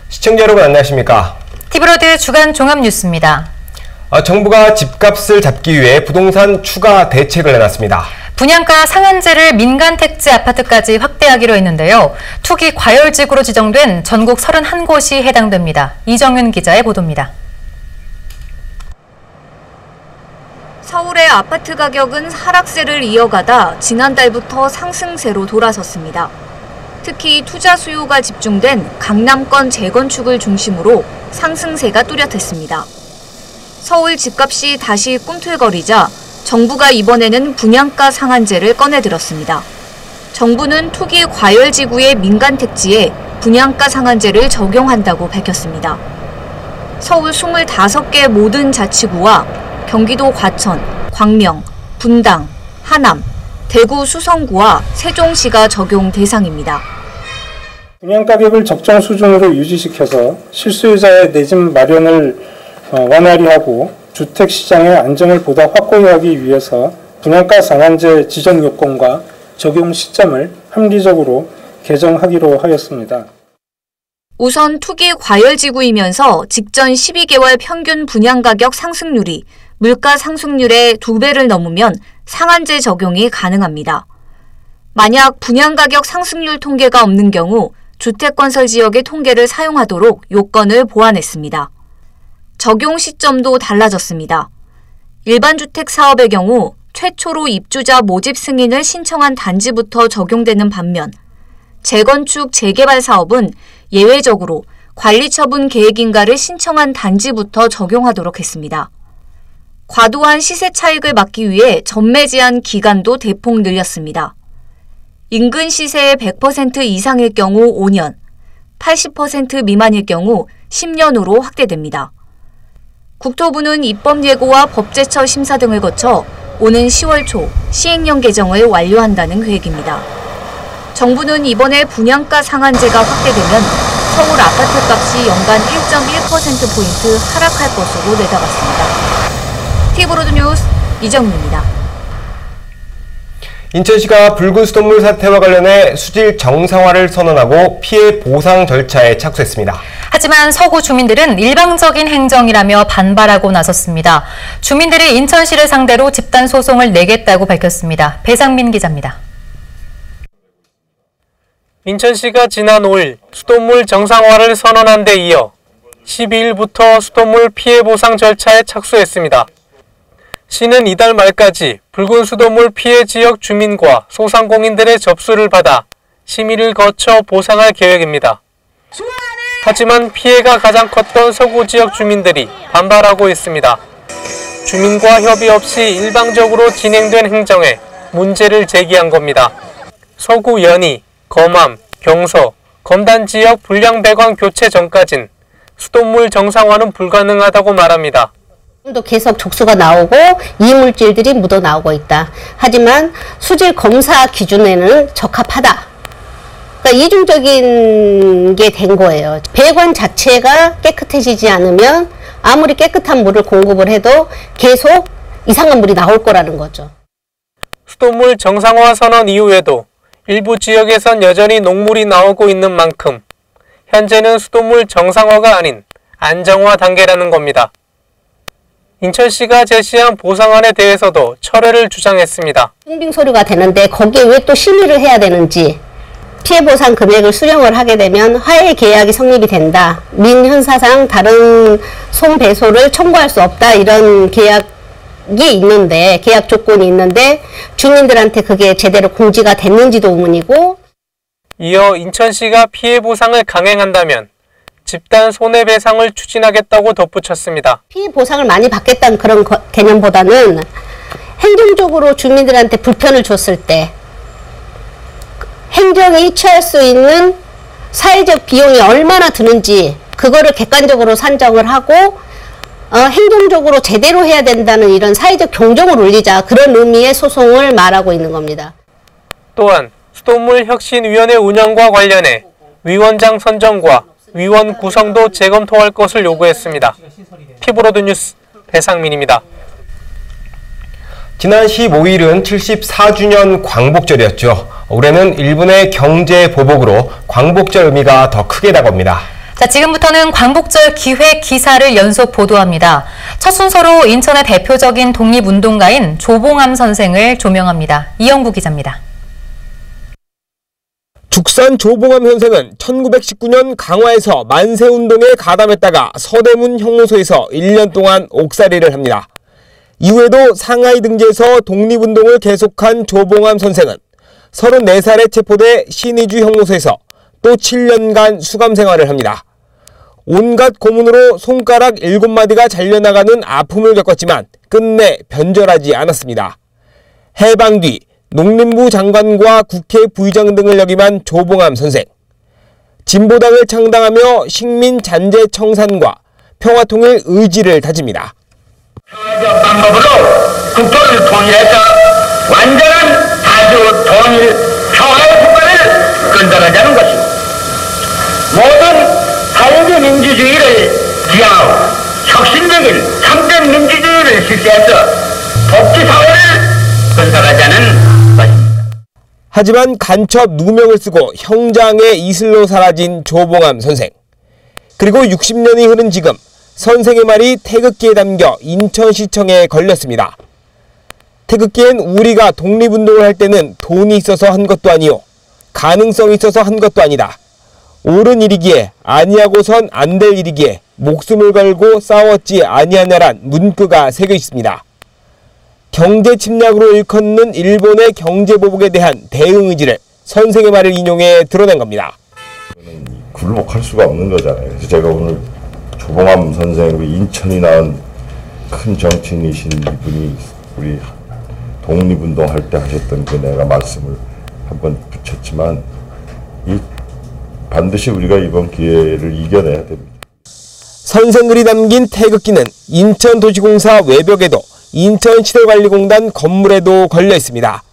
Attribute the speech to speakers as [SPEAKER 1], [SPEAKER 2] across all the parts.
[SPEAKER 1] 시청자 여러분 안녕하십니까?
[SPEAKER 2] TV로드 주간 종합뉴스입니다.
[SPEAKER 1] 정부가 집값을 잡기 위해 부동산 추가 대책을 내놨습니다.
[SPEAKER 2] 분양가 상한제를 민간 택지 아파트까지 확대하기로 했는데요. 투기 과열지구로 지정된 전국 31곳이 해당됩니다. 이정윤 기자의 보도입니다.
[SPEAKER 3] 서울의 아파트 가격은 하락세를 이어가다 지난달부터 상승세로 돌아섰습니다. 특히 투자 수요가 집중된 강남권 재건축을 중심으로 상승세가 뚜렷했습니다. 서울 집값이 다시 꿈틀거리자 정부가 이번에는 분양가 상한제를 꺼내들었습니다. 정부는 투기 과열지구의 민간 택지에 분양가 상한제를 적용한다고 밝혔습니다. 서울 25개 모든 자치구와 경기도 과천, 광명, 분당, 하남, 대구 수성구와 세종시가 적용 대상입니다.
[SPEAKER 4] 분양가격을 적정 수준으로 유지시켜서 실수요자의 내 집 마련을 원활히 하고 주택시장의 안정을 보다 확고히 하기 위해서 분양가 상한제 지정 요건과 적용 시점을 합리적으로 개정하기로 하였습니다.
[SPEAKER 3] 우선 투기 과열지구이면서 직전 12개월 평균 분양가격 상승률이 물가 상승률의 2배를 넘으면 상한제 적용이 가능합니다. 만약 분양가격 상승률 통계가 없는 경우 주택건설 지역의 통계를 사용하도록 요건을 보완했습니다. 적용 시점도 달라졌습니다. 일반 주택 사업의 경우 최초로 입주자 모집 승인을 신청한 단지부터 적용되는 반면 재건축, 재개발 사업은 예외적으로 관리처분 계획인가를 신청한 단지부터 적용하도록 했습니다. 과도한 시세 차익을 막기 위해 전매 제한 기간도 대폭 늘렸습니다. 인근 시세의 100% 이상일 경우 5년, 80% 미만일 경우 10년으로 확대됩니다. 국토부는 입법 예고와 법제처 심사 등을 거쳐 오는 10월 초 시행령 개정을 완료한다는 계획입니다. 정부는 이번에 분양가 상한제가 확대되면 서울 아파트 값이 연간 1.1%포인트 하락할 것으로 내다봤습니다. TV로드 뉴스 이정윤입니다.
[SPEAKER 1] 인천시가 붉은 수돗물 사태와 관련해 수질 정상화를 선언하고 피해 보상 절차에 착수했습니다.
[SPEAKER 2] 하지만 서구 주민들은 일방적인 행정이라며 반발하고 나섰습니다. 주민들이 인천시를 상대로 집단 소송을 내겠다고 밝혔습니다. 배상민 기자입니다.
[SPEAKER 5] 인천시가 지난 5일 수돗물 정상화를 선언한 데 이어 12일부터 수돗물 피해 보상 절차에 착수했습니다. 시는 이달 말까지 붉은 수돗물 피해 지역 주민과 소상공인들의 접수를 받아 심의를 거쳐 보상할 계획입니다. 하지만 피해가 가장 컸던 서구 지역 주민들이 반발하고 있습니다. 주민과 협의 없이 일방적으로 진행된 행정에 문제를 제기한 겁니다. 서구 연희, 검암, 경서, 검단 지역 불량 배관 교체 전까진 수돗물 정상화는 불가능하다고 말합니다.
[SPEAKER 6] 또 계속 족수가 나오고 이물질들이 묻어 나오고 있다. 하지만 수질 검사 기준에는 적합하다. 그러니까 이중적인 게 된 거예요. 배관 자체가 깨끗해지지 않으면 아무리 깨끗한 물을 공급을 해도 계속 이상한 물이 나올 거라는 거죠.
[SPEAKER 5] 수돗물 정상화 선언 이후에도 일부 지역에선 여전히 녹물이 나오고 있는 만큼 현재는 수돗물 정상화가 아닌 안정화 단계라는 겁니다. 인천시가 제시한 보상안에 대해서도 철회를 주장했습니다.
[SPEAKER 6] 승빙 서류가 되는데 거기에 왜 또 심의를 해야 되는지, 피해 보상 금액을 수령을 하게 되면 화해 계약이 성립이 된다. 민형사상 다른 손배소를 청구할 수 없다. 이런 계약이 있는데, 계약 조건이 있는데 주민들한테 그게 제대로 공지가 됐는지도 의문이고.
[SPEAKER 5] 이어 인천시가 피해 보상을 강행한다면 집단 손해배상을 추진하겠다고 덧붙였습니다.
[SPEAKER 6] 피해 보상을 많이 받겠다는 그런 개념보다는 행정적으로 주민들한테 불편을 줬을 때 행정이 취할 수 있는 사회적 비용이 얼마나 드는지 그거를 객관적으로 산정을 하고 행정적으로 제대로 해야 된다는 이런 사회적 경종을 울리자, 그런 의미의 소송을 말하고 있는 겁니다.
[SPEAKER 5] 또한 수돗물혁신위원회 운영과 관련해 위원장 선정과 위원 구성도 재검토할 것을 요구했습니다. TV로드 뉴스 배상민입니다.
[SPEAKER 1] 지난 15일은 74주년 광복절이었죠. 올해는 일본의 경제 보복으로 광복절 의미가 더 크게 다가옵니다.
[SPEAKER 2] 자, 지금부터는 광복절 기획 기사를 연속 보도합니다. 첫 순서로 인천의 대표적인 독립운동가인 조봉암 선생을 조명합니다. 이영구 기자입니다.
[SPEAKER 1] 죽산 조봉암 선생은 1919년 강화에서 만세운동에 가담했다가 서대문 형무소에서 1년 동안 옥살이를 합니다. 이후에도 상하이 등지에서 독립운동을 계속한 조봉암 선생은 34살에 체포돼 신의주 형무소에서 또 7년간 수감 생활을 합니다. 온갖 고문으로 손가락 7마디가 잘려나가는 아픔을 겪었지만 끝내 변절하지 않았습니다. 해방 뒤 농림부 장관과 국회 부의장 등을 역임한 조봉암 선생. 진보당을 창당하며 식민 잔재 청산과 평화통일 의지를 다집니다.
[SPEAKER 7] 평화적 방법으로 국토를 통일해서 완전한 다주 통일 평화의 국가를 건설하자는 것이고, 모든 사회주의 민주주의를 지향하고 혁신적인 참된 민주주의를 실시해서 복지사회를 건설하자는 것입니다.
[SPEAKER 1] 하지만 간첩 누명을 쓰고 형장의 이슬로 사라진 조봉암 선생. 그리고 60년이 흐른 지금 선생의 말이 태극기에 담겨 인천시청에 걸렸습니다. 태극기엔 우리가 독립운동을 할 때는 돈이 있어서 한 것도 아니요, 가능성이 있어서 한 것도 아니다. 옳은 일이기에 아니하고선 안 될 일이기에 목숨을 걸고 싸웠지 아니하냐란 문구가 새겨 있습니다. 경제 침략으로 일컫는 일본의 경제보복에 대한 대응 의지를 선생의 말을 인용해 드러낸 겁니다.
[SPEAKER 8] 굴복할 수가 없는 거잖아요. 그래서 제가 오늘 조봉암 선생으로 인천이 낳은 큰 정치인이신 이분이 우리 독립운동 할 때 하셨던 그 내가 말씀을 한번 붙였지만 반드시 우리가 이번 기회를 이겨내야 됩니다.
[SPEAKER 1] 선생글이 담긴 태극기는 인천도시공사 외벽에도 인천시설관리공단 건물에도 걸려 있습니다.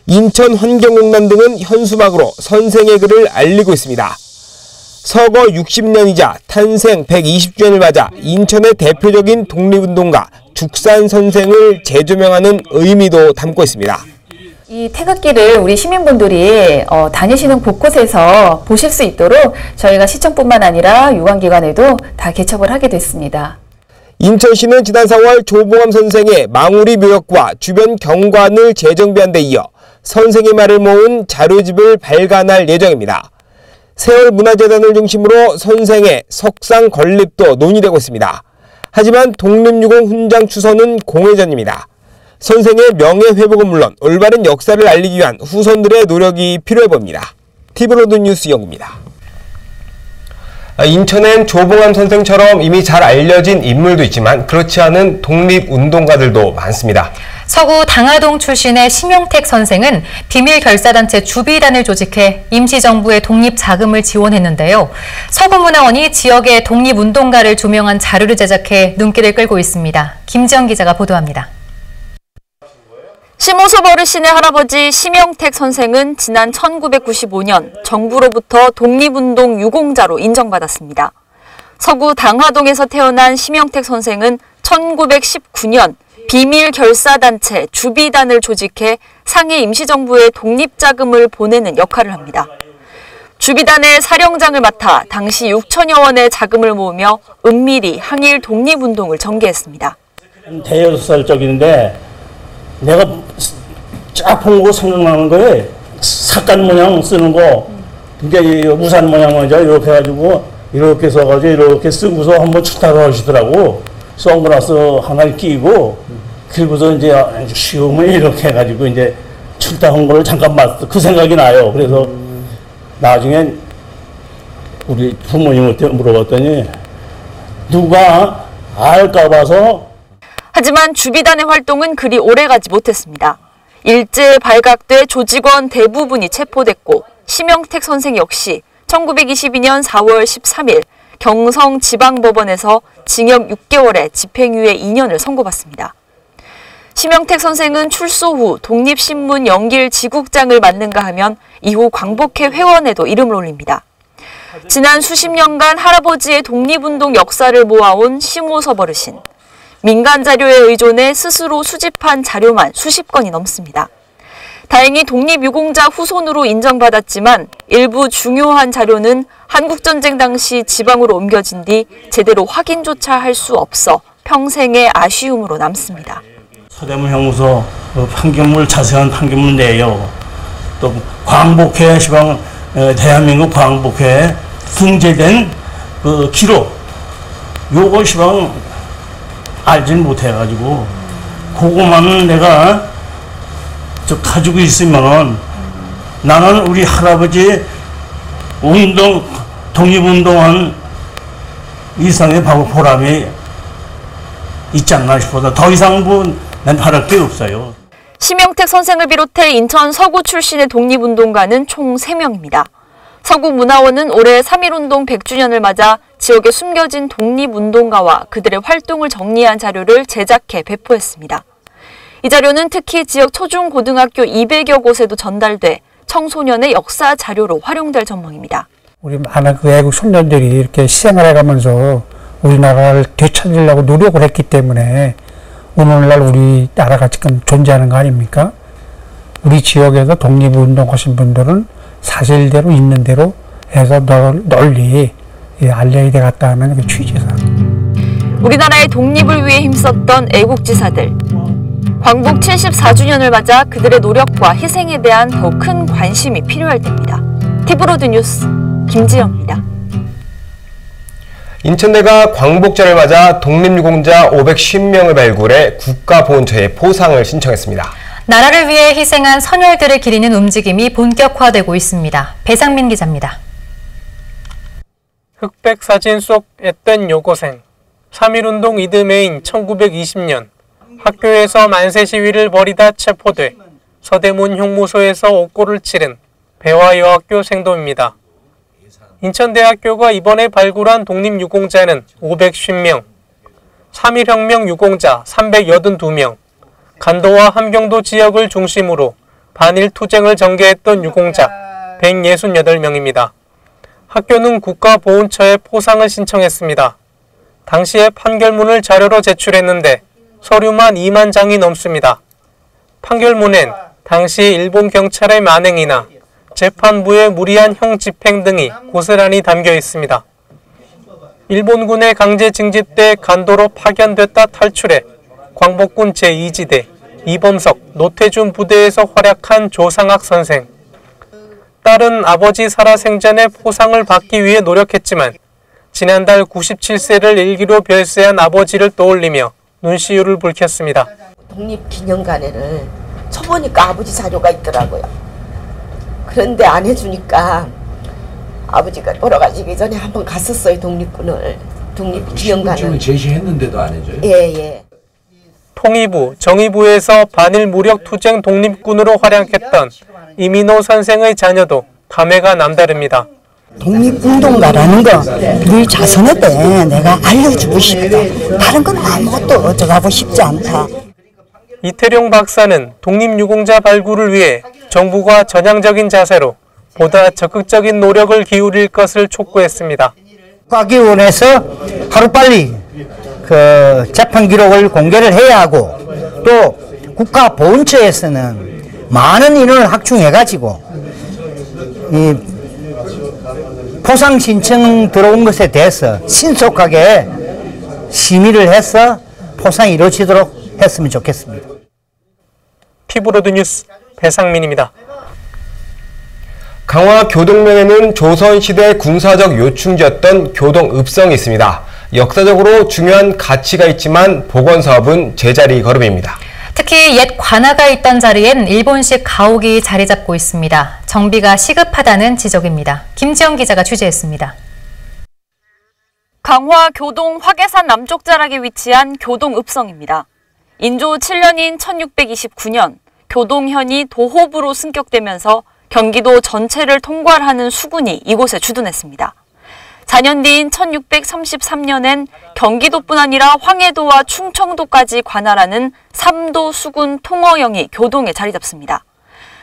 [SPEAKER 1] 인천환경공단 등은 현수막으로 선생의 글을 알리고 있습니다. 서거 60년이자 탄생 120주년을 맞아 인천의 대표적인 독립운동가 죽산 선생을 재조명하는 의미도 담고 있습니다.
[SPEAKER 9] 이 태극기를 우리 시민분들이 다니시는 곳곳에서 보실 수 있도록 저희가 시청뿐만 아니라 유관기관에도 다 개척을 하게 됐습니다.
[SPEAKER 1] 인천시는 지난 4월 조봉암 선생의 망우리 묘역과 주변 경관을 재정비한 데 이어 선생의 말을 모은 자료집을 발간할 예정입니다. 세월문화재단을 중심으로 선생의 석상 건립도 논의되고 있습니다. 하지만 독립유공 훈장 추서는 공회전입니다. 선생의 명예회복은 물론 올바른 역사를 알리기 위한 후손들의 노력이 필요해 보입니다. TV로드 뉴스 이영구입니다. 인천엔 조봉암 선생처럼 이미 잘 알려진 인물도 있지만 그렇지 않은 독립운동가들도 많습니다.
[SPEAKER 2] 서구 당하동 출신의 심용택 선생은 비밀결사단체 주비단을 조직해 임시정부의 독립자금을 지원했는데요. 서구문화원이 지역의 독립운동가를 조명한 자료를 제작해 눈길을 끌고 있습니다. 김지영 기자가 보도합니다.
[SPEAKER 3] 심호섭 어르신의 할아버지 심용택 선생은 지난 1995년 정부로부터 독립운동 유공자로 인정받았습니다. 서구 당하동에서 태어난 심용택 선생은 1919년 비밀결사단체 주비단을 조직해 상해 임시정부에 독립자금을 보내는 역할을 합니다. 주비단의 사령장을 맡아 당시 6천여 원의 자금을 모으며 은밀히 항일 독립운동을 전개했습니다.
[SPEAKER 10] 대여설적인데 내가 쫙 본 거 생각나는 거에 삭간 모양 쓰는 거, 이제 우산 모양 먼저 이렇게 해가지고 이렇게 써가지고 이렇게 쓰고서 한번 출타를 하시더라고. 선글라스 하나 끼고 그리고서 이제 쉬우면 이렇게 해가지고 이제 출타한 거를 잠깐 봤어. 그 생각이 나요. 그래서 나중에 우리 부모님한테 물어봤더니 누가 알까 봐서.
[SPEAKER 3] 하지만 주비단의 활동은 그리 오래가지 못했습니다. 일제에 발각돼 조직원 대부분이 체포됐고 심영택 선생 역시 1922년 4월 13일 경성지방법원에서 징역 6개월에 집행유예 2년을 선고받습니다. 심영택 선생은 출소 후 독립신문 영길 지국장을 맡는가 하면 이후 광복회 회원에도 이름을 올립니다. 지난 수십 년간 할아버지의 독립운동 역사를 모아온 심호섭 어르신. 민간 자료에 의존해 스스로 수집한 자료만 수십 건이 넘습니다. 다행히 독립유공자 후손으로 인정받았지만 일부 중요한 자료는 한국전쟁 당시 지방으로 옮겨진 뒤 제대로 확인조차 할 수 없어 평생의 아쉬움으로 남습니다.
[SPEAKER 10] 서대문 형무소 판결문 자세한 판결문 내요. 또 광복회 시방 대한민국 광복회에 등재된 그 기록 요거 시방 알진 못해가지고 그거만 내가 가지고 있으면은 나는 우리 할아버지 독립운동한 이상의 보람이 있지 않나 싶어서 더 이상 난 바랄 게 없어요.
[SPEAKER 3] 심영택 선생을 비롯해 인천 서구 출신의 독립운동가는 총 3명입니다. 서구문화원은 올해 3.1운동 100주년을 맞아 지역에 숨겨진 독립운동가와 그들의 활동을 정리한 자료를 제작해 배포했습니다. 이 자료는 특히 지역 초중고등학교 200여 곳에도 전달돼 청소년의 역사 자료로 활용될 전망입니다.
[SPEAKER 11] 우리 많은 그 외국 청년들이 이렇게 시행을 해가면서 우리나라를 되찾으려고 노력을 했기 때문에 오늘날 우리나라가 지금 존재하는 거 아닙니까? 우리 지역에서 독립운동하신 분들은 사실대로 있는 대로 해서 널리 알려야 되겠다는 그 취지에서.
[SPEAKER 3] 우리나라의 독립을 위해 힘썼던 애국지사들. 광복 74주년을 맞아 그들의 노력과 희생에 대한 더 큰 관심이 필요할 때입니다. 티브로드 뉴스 김지영입니다.
[SPEAKER 1] 인천대가 광복절을 맞아 독립유공자 550명을 발굴해 국가보훈처에 포상을 신청했습니다.
[SPEAKER 2] 나라를 위해 희생한 선열들을 기리는 움직임이 본격화되고 있습니다. 배상민 기자입니다.
[SPEAKER 5] 흑백 사진 속 앳된 여고생. 3.1운동 이듬해인 1920년 학교에서 만세 시위를 벌이다 체포돼 서대문 형무소에서 옥고를 치른 배화여학교 생도입니다. 인천대학교가 이번에 발굴한 독립유공자는 550명, 3.1혁명 유공자 382명, 간도와 함경도 지역을 중심으로 반일 투쟁을 전개했던 유공자 168명입니다. 학교는 국가보훈처에 포상을 신청했습니다. 당시에 판결문을 자료로 제출했는데 서류만 2만 장이 넘습니다. 판결문엔 당시 일본 경찰의 만행이나 재판부의 무리한 형 집행 등이 고스란히 담겨 있습니다. 일본군의 강제 징집 때 간도로 파견됐다 탈출해 광복군 제2지대 이범석, 노태준 부대에서 활약한 조상학 선생. 딸은 아버지 살아생전에 포상을 받기 위해 노력했지만 지난달 97세를 일기로 별세한 아버지를 떠올리며 눈시울을 붉혔습니다.
[SPEAKER 12] 독립기념관에를 쳐보니까 아버지 자료가 있더라고요. 그런데 안 해주니까 아버지가 돌아가시기 전에 한번 갔었어요. 독립기념관을.
[SPEAKER 13] 제시했는데도 안 해줘요?
[SPEAKER 12] 예.
[SPEAKER 5] 통일부, 정의부에서 반일 무력 투쟁 독립군으로 활약했던 이민호 선생의 자녀도 감회가 남다릅니다.
[SPEAKER 14] 독립운동가라는 거 우리 자손한테 내가 알려주고 싶다. 다른 건 아무것도 어쩌고 싶지 않다.
[SPEAKER 5] 이태룡 박사는 독립유공자 발굴을 위해 정부가 전향적인 자세로 보다 적극적인 노력을 기울일 것을 촉구했습니다.
[SPEAKER 15] 국가기원에서 하루빨리 그 재판 기록을 공개를 해야 하고 또 국가보훈처에서는 많은 인원을 확충해가지고 이 포상 신청 들어온 것에 대해서 신속하게 심의를 해서 포상이 이루어지도록 했으면 좋겠습니다.
[SPEAKER 5] 티브로드 뉴스 배상민입니다.
[SPEAKER 1] 강화 교동면에는 조선시대 군사적 요충지였던 교동읍성이 있습니다. 역사적으로 중요한 가치가 있지만 복원사업은 제자리 걸음입니다.
[SPEAKER 2] 특히 옛 관아가 있던 자리엔 일본식 가옥이 자리 잡고 있습니다. 정비가 시급하다는 지적입니다. 김지영 기자가 취재했습니다.
[SPEAKER 3] 강화 교동 화계산 남쪽 자락에 위치한 교동읍성입니다. 인조 7년인 1629년 교동현이 도호부로 승격되면서 경기도 전체를 통괄하는 수군이 이곳에 주둔했습니다. 4년 뒤인 1633년엔 경기도뿐 아니라 황해도와 충청도까지 관할하는 3도 수군 통어영이 교동에 자리 잡습니다.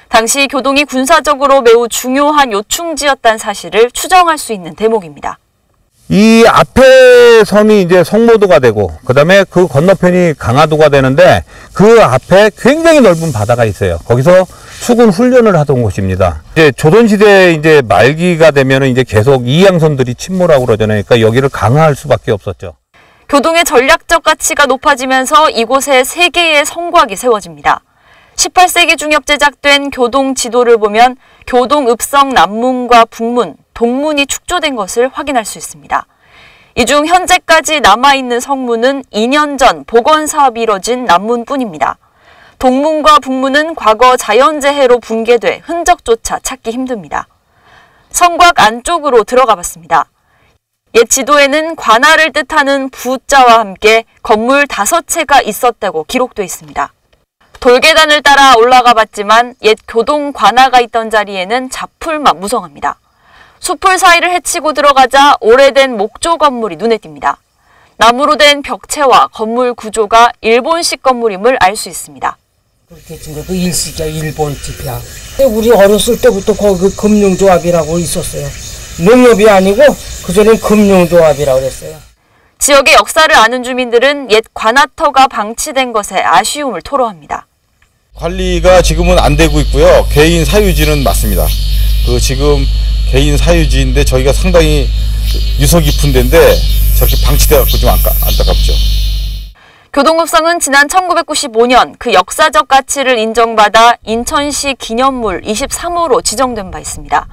[SPEAKER 3] 당시 교동이 군사적으로 매우 중요한 요충지였다는 사실을 추정할 수 있는 대목입니다.
[SPEAKER 16] 이 앞에 섬이 이제 성모도가 되고 그다음에 그 건너편이 강화도가 되는데 그 앞에 굉장히 넓은 바다가 있어요. 거기서 수군 훈련을 하던 곳입니다. 이제 조선시대 이제 말기가 되면은 이제 계속 이양선들이 침몰하고 그러잖아요. 그러니까 여기를 강화할 수밖에 없었죠.
[SPEAKER 3] 교동의 전략적 가치가 높아지면서 이곳에 3개의 성곽이 세워집니다. 18세기 중엽 제작된 교동 지도를 보면 교동 읍성 남문과 북문, 동문이 축조된 것을 확인할 수 있습니다. 이 중 현재까지 남아있는 성문은 2년 전 복원 사업이 이뤄진 남문뿐입니다. 동문과 북문은 과거 자연재해로 붕괴돼 흔적조차 찾기 힘듭니다. 성곽 안쪽으로 들어가 봤습니다. 옛 지도에는 관할을 뜻하는 부자와 함께 건물 5채가 있었다고 기록돼 있습니다. 돌계단을 따라 올라가 봤지만 옛 교동 관아가 있던 자리에는 자풀만 무성합니다. 숲을 사이를 헤치고 들어가자 오래된 목조 건물이 눈에 띕니다. 나무로 된 벽체와 건물 구조가 일본식 건물임을 알 수 있습니다.
[SPEAKER 13] 그렇게 진 것도 일식이야, 일본집이야. 우리 어렸을 때부터 거기 금융조합이라고 있었어요. 농협이 아니고 그전엔 금융조합이라고 그랬어요.
[SPEAKER 3] 지역의 역사를 아는 주민들은 옛 관아터가 방치된 것에 아쉬움을 토로합니다.
[SPEAKER 17] 관리가 지금은 안 되고 있고요. 개인 사유지는 맞습니다. 지금 개인 사유지인데 저희가 상당히 유서 깊은 데인데 저렇게 방치돼갖고 좀 안타깝죠.
[SPEAKER 3] 교동읍성은 지난 1995년 그 역사적 가치를 인정받아 인천시 기념물 23호로 지정된 바 있습니다.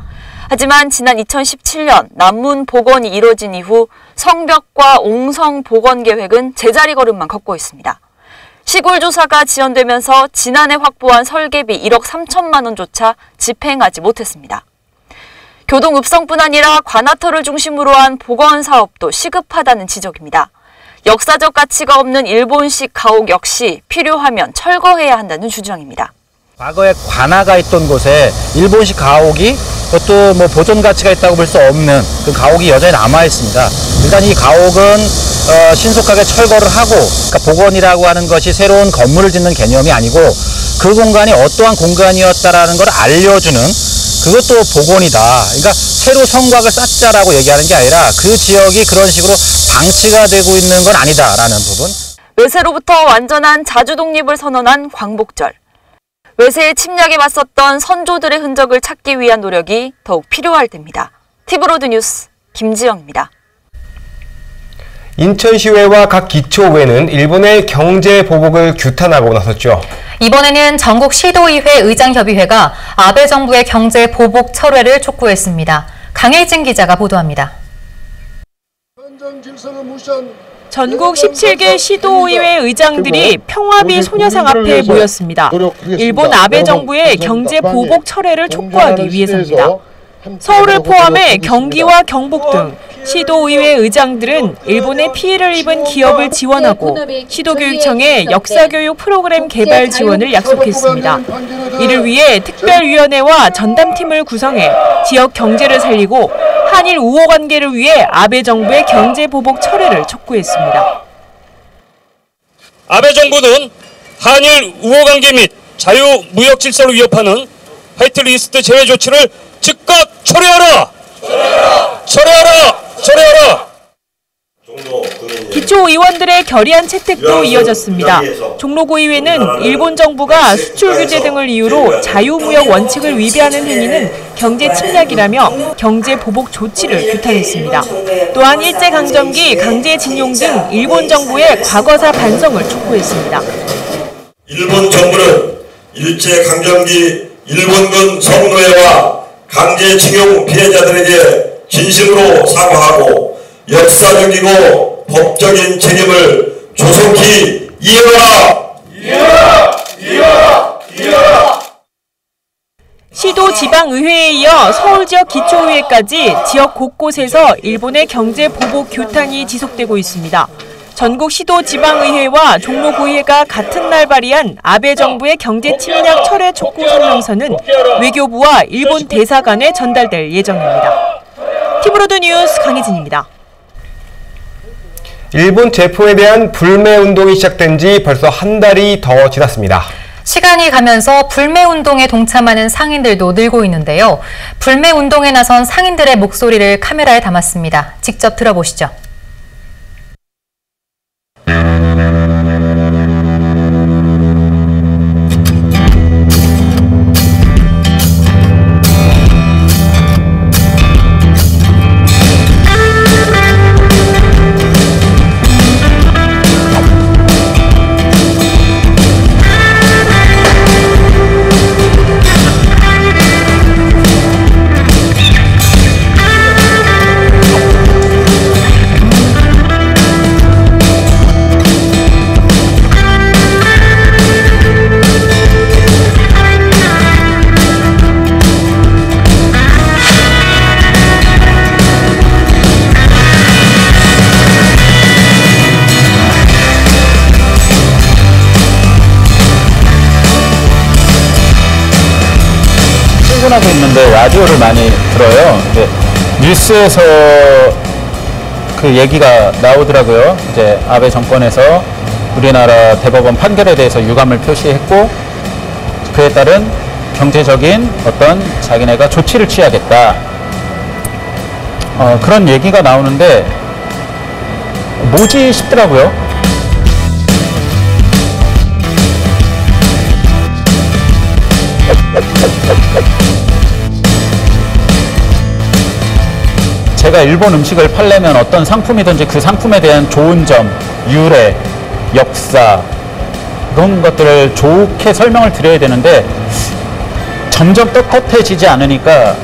[SPEAKER 3] 하지만 지난 2017년 남문 복원이 이뤄진 이후 성벽과 옹성 복원 계획은 제자리 걸음만 걷고 있습니다. 시골 조사가 지연되면서 지난해 확보한 설계비 1억 3천만 원조차 집행하지 못했습니다. 교동읍성뿐 아니라 관아터를 중심으로 한 복원 사업도 시급하다는 지적입니다. 역사적 가치가 없는 일본식 가옥 역시 필요하면 철거해야 한다는 주장입니다.
[SPEAKER 18] 과거에 관아가 있던 곳에 일본식 가옥이 그것도 뭐 보존 가치가 있다고 볼 수 없는 그 가옥이 여전히 남아 있습니다. 일단 이 가옥은 신속하게 철거를 하고, 그러니까 복원이라고 하는 것이 새로운 건물을 짓는 개념이 아니고 그 공간이 어떠한 공간이었다라는 걸 알려주는 그것도 복원이다. 그러니까 새로 성곽을 쌓자라고 얘기하는 게 아니라 그 지역이 그런 식으로 방치가 되고 있는 건 아니다라는 부분.
[SPEAKER 3] 외세로부터 완전한 자주 독립을 선언한 광복절. 외세의 침략에 맞섰던 선조들의 흔적을 찾기 위한 노력이 더욱 필요할 때입니다. 티브로드 뉴스 김지영입니다.
[SPEAKER 1] 인천시의회와 각 기초의회는 일본의 경제 보복을 규탄하고 나섰죠.
[SPEAKER 2] 이번에는 전국 시도의회 의장협의회가 아베 정부의 경제 보복 철회를 촉구했습니다. 강혜진 기자가 보도합니다.
[SPEAKER 19] 전국 17개 시도의회 의장들이 평화비 소녀상 앞에 모였습니다. 일본 아베 정부의 경제 보복 철회를 촉구하기 위해서입니다. 서울을 포함해 경기와 경북 등 시도의회 의장들은 일본의 피해를 입은 기업을 지원하고 시도교육청에 역사교육 프로그램 개발 지원을 약속했습니다. 이를 위해 특별위원회와 전담팀을 구성해 지역 경제를 살리고 한일 우호 관계를 위해 아베 정부의 경제 보복 철회를 촉구했습니다.
[SPEAKER 20] 아베 정부는 한일 우호 관계 및 자유 무역 질서를 위협하는 화이트리스트 제외 조치를 즉각 철회하라! 철회하라! 철회하라!
[SPEAKER 19] 기초의원들의 결의안 채택도 이어졌습니다. 종로구의회는 일본 정부가 수출 규제 등을 이유로 자유무역 원칙을 위배하는 행위는 경제 침략이라며 경제 보복 조치를 규탄했습니다. 또한 일제강점기 강제징용 등 일본 정부의 과거사 반성을 촉구했습니다.
[SPEAKER 21] 일본 정부는 일제강점기 일본군 성노예와 강제징용 피해자들에게 진심으로 사과하고 역사적이고 법적인 책임을 조속히 이행하라! 이행하라! 이행하라! 이행하라!
[SPEAKER 19] 시도 지방의회에 이어 서울지역 기초의회까지 지역 곳곳에서 일본의 경제 보복 규탄이 지속되고 있습니다. 전국 시도 지방의회와 종로구의회가 같은 날 발의한 아베 정부의 경제 침략 철회 촉구 성명서는 외교부와 일본 대사관에 전달될 예정입니다. 티브로드 뉴스 강혜진입니다.
[SPEAKER 1] 일본 제포에 대한 불매운동이 시작된 지 벌써 한 달이 더 지났습니다.
[SPEAKER 2] 시간이 가면서 불매운동에 동참하는 상인들도 늘고 있는데요. 불매운동에 나선 상인들의 목소리를 카메라에 담았습니다. 직접 들어보시죠.
[SPEAKER 18] 출근하고 있는데 라디오를 많이 들어요. 근데 뉴스에서 그 얘기가 나오더라고요. 이제 아베 정권에서 우리나라 대법원 판결에 대해서 유감을 표시했고 그에 따른 경제적인 어떤 자기네가 조치를 취하겠다. 그런 얘기가 나오는데 뭐지 싶더라고요. 제가 일본 음식을 팔려면 어떤 상품이든지 그 상품에 대한 좋은 점, 유래, 역사 그런 것들을 좋게 설명을 드려야 되는데 점점 떳떳해지지 않으니까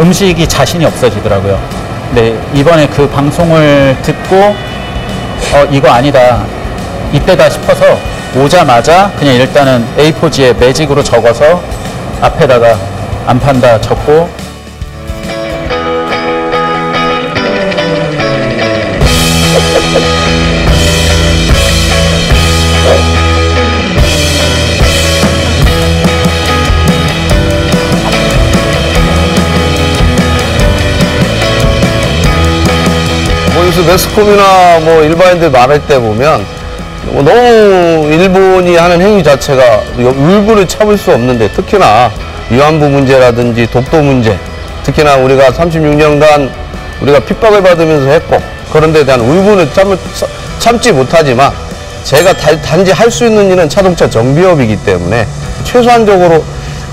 [SPEAKER 18] 음식이 자신이 없어지더라고요. 근데 이번에 그 방송을 듣고 이거 아니다 이때다 싶어서 오자마자 그냥 일단은 A4지에 매직으로 적어서 앞에다가 안 판다 적고
[SPEAKER 4] 요새 매스컴이나 뭐 일반인들 말할 때 보면 너무 일본이 하는 행위 자체가 울분을 참을 수 없는데 특히나 위안부 문제라든지 독도 문제 특히나 우리가 36년간 우리가 핍박을 받으면서 했고 그런 데 대한 울분을 참지 못하지만 제가 단지 할 수 있는 일은 자동차 정비업이기 때문에 최소한적으로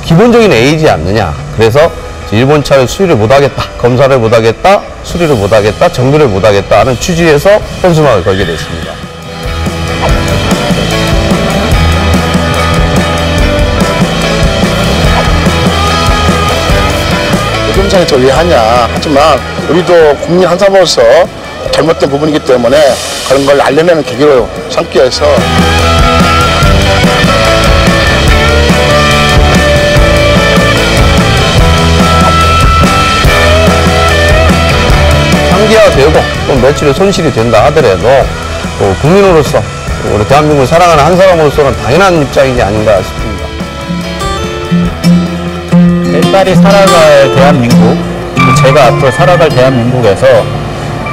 [SPEAKER 4] 기본적인 A이지 않느냐. 그래서 일본 차를 수리를 못하겠다, 검사를 못하겠다, 수리를 못하겠다, 정비를 못하겠다 하는 취지에서 현수막을 걸게 됐습니다.
[SPEAKER 22] 노점상이 더 왜 하냐. 하지만 우리도 국민 한 사람으로서 잘못된 부분이기 때문에 그런 걸 알려내는 계기로 삼기 위해서
[SPEAKER 4] 상기가 되고 또 며칠의 손실이 된다 하더라도 또 국민으로서 우리 대한민국을 사랑하는 한 사람으로서는 당연한 입장이 아닌가 싶습니다.
[SPEAKER 18] 내 딸이 살아갈 대한민국, 제가 앞으로 살아갈 대한민국에서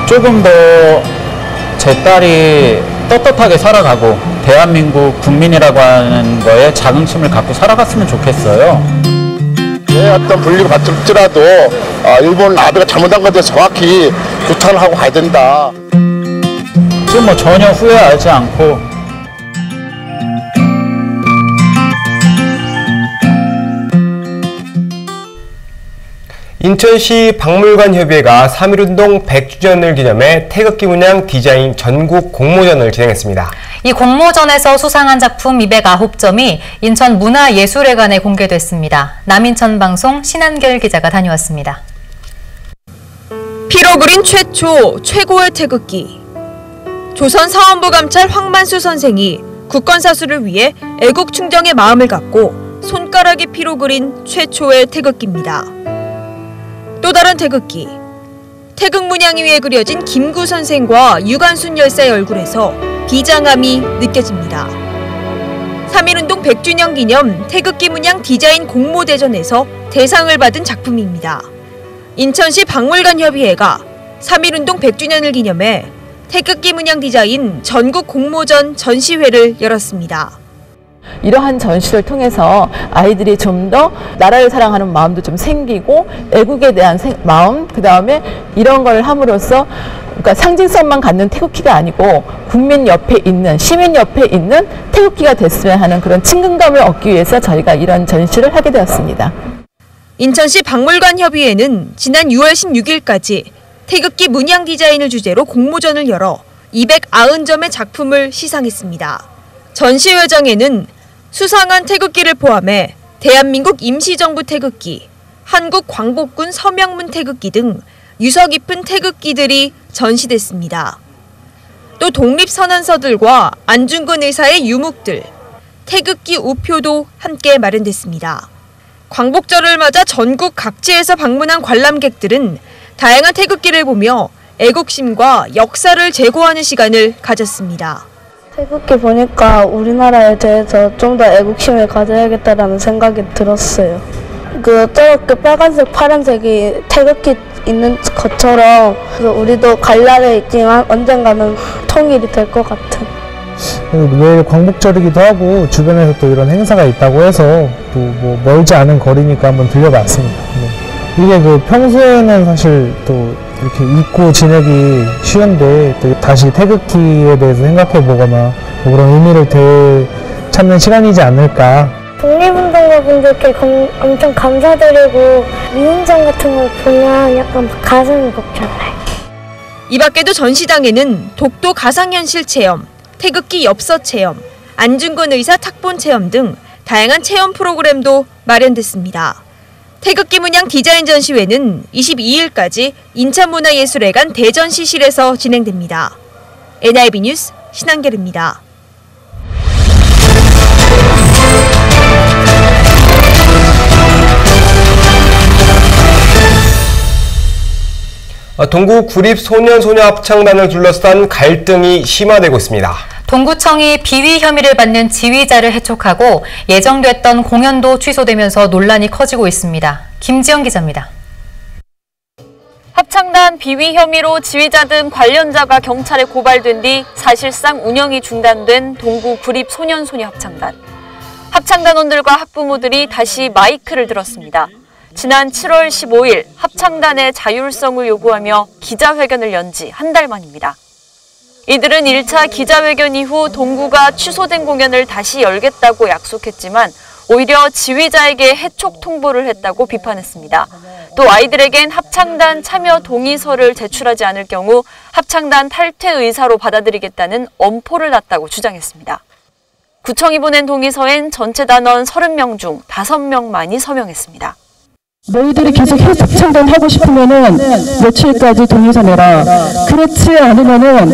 [SPEAKER 18] 조금 더 제 딸이 떳떳하게 살아가고 대한민국 국민이라고 하는 거에 자긍심을 갖고 살아갔으면 좋겠어요.
[SPEAKER 22] 왜 어떤 분리를 받더라도 일본 아베가 잘못한 것에 대해서 정확히 규탄을 하고 가야 된다.
[SPEAKER 18] 지금 뭐 전혀 후회하지 않고
[SPEAKER 1] 인천시 박물관협의회가 3.1운동 100주년을 기념해 태극기 문양 디자인 전국 공모전을 진행했습니다.
[SPEAKER 2] 이 공모전에서 수상한 작품 209점이 인천 문화예술회관에 공개됐습니다. 남인천 방송 신한결 기자가 다녀왔습니다.
[SPEAKER 19] 피로 그린 최고의 태극기. 조선 사원부 감찰 황만수 선생이 국건사수를 위해 애국충정의 마음을 갖고 손가락에 피로 그린 최초의 태극기입니다. 또 다른 태극기. 태극 문양 위에 그려진 김구 선생과 유관순 열사의 얼굴에서 비장함이 느껴집니다. 3.1운동 100주년 기념 태극기 문양 디자인 공모대전에서 대상을 받은 작품입니다. 인천시 박물관협의회가 3.1운동 100주년을 기념해 태극기 문양 디자인 전국 공모전 전시회를 열었습니다.
[SPEAKER 9] 이러한 전시를 통해서 아이들이 좀 더 나라를 사랑하는 마음도 좀 생기고 애국에 대한 마음, 그 다음에 이런 걸 함으로써 그러니까 상징성만 갖는 태극기가 아니고 국민 옆에 있는, 시민 옆에 있는 태극기가 됐으면 하는 그런 친근감을 얻기 위해서 저희가 이런 전시를 하게 되었습니다.
[SPEAKER 19] 인천시 박물관협의회는 지난 6월 16일까지 태극기 문양 디자인을 주제로 공모전을 열어 290점의 작품을 시상했습니다. 전시회장에는 수상한 태극기를 포함해 대한민국 임시정부 태극기, 한국 광복군 서명문 태극기 등 유서 깊은 태극기들이 전시됐습니다. 또 독립선언서들과 안중근 의사의 유목들, 태극기 우표도 함께 마련됐습니다. 광복절을 맞아 전국 각지에서 방문한 관람객들은 다양한 태극기를 보며 애국심과 역사를 재고하는 시간을 가졌습니다.
[SPEAKER 23] 태극기 보니까 우리나라에 대해서 좀 더 애국심을 가져야겠다라는 생각이 들었어요.
[SPEAKER 6] 저렇게 빨간색, 파란색이 태극기 있는 것처럼 우리도 갈날에 있지만 언젠가는 통일이 될 것 같은.
[SPEAKER 7] 내일 광복절이기도 하고 주변에서 또 이런 행사가 있다고 해서 또 뭐 멀지 않은 거리니까 한번 들려봤습니다. 이게 평소에는 사실 또 이렇게 잊고 지내기 쉬운데 또 다시 태극기에 대해서 생각해보거나 뭐 그런 의미를 되찾는 시간이지 않을까.
[SPEAKER 6] 독립운동가분들께 엄청 감사드리고 위훈장 같은 걸 보면 약간 가슴이 벅차요.
[SPEAKER 19] 이 밖에도 전시장에는 독도 가상현실 체험, 태극기 엽서 체험, 안중근 의사 탁본 체험 등 다양한 체험 프로그램도 마련됐습니다. 태극기 문양 디자인 전시회는 22일까지 인천문화예술회관 대전시실에서 진행됩니다. NIB 뉴스 신한결입니다.
[SPEAKER 1] 동구 구립소년소녀 합창단을 둘러싼 갈등이 심화되고 있습니다.
[SPEAKER 2] 동구청이 비위 혐의를 받는 지휘자를 해촉하고 예정됐던 공연도 취소되면서 논란이 커지고 있습니다. 김지영 기자입니다.
[SPEAKER 23] 합창단 비위 혐의로 지휘자 등 관련자가 경찰에 고발된 뒤 사실상 운영이 중단된 동구 구립소년소녀 합창단. 합창단원들과 학부모들이 다시 마이크를 들었습니다. 지난 7월 15일 합창단의 자율성을 요구하며 기자회견을 연 지 한 달 만입니다. 이들은 1차 기자회견 이후 동구가 취소된 공연을 다시 열겠다고 약속했지만 오히려 지휘자에게 해촉 통보를 했다고 비판했습니다. 또 아이들에겐 합창단 참여 동의서를 제출하지 않을 경우 합창단 탈퇴 의사로 받아들이겠다는 엄포를 놨다고 주장했습니다. 구청이 보낸 동의서엔 전체 단원 30명 중 5명만이 서명했습니다.
[SPEAKER 24] 너희들이 계속 합창단 하고 싶으면은 며칠까지 동의서 내라. 그렇지 않으면은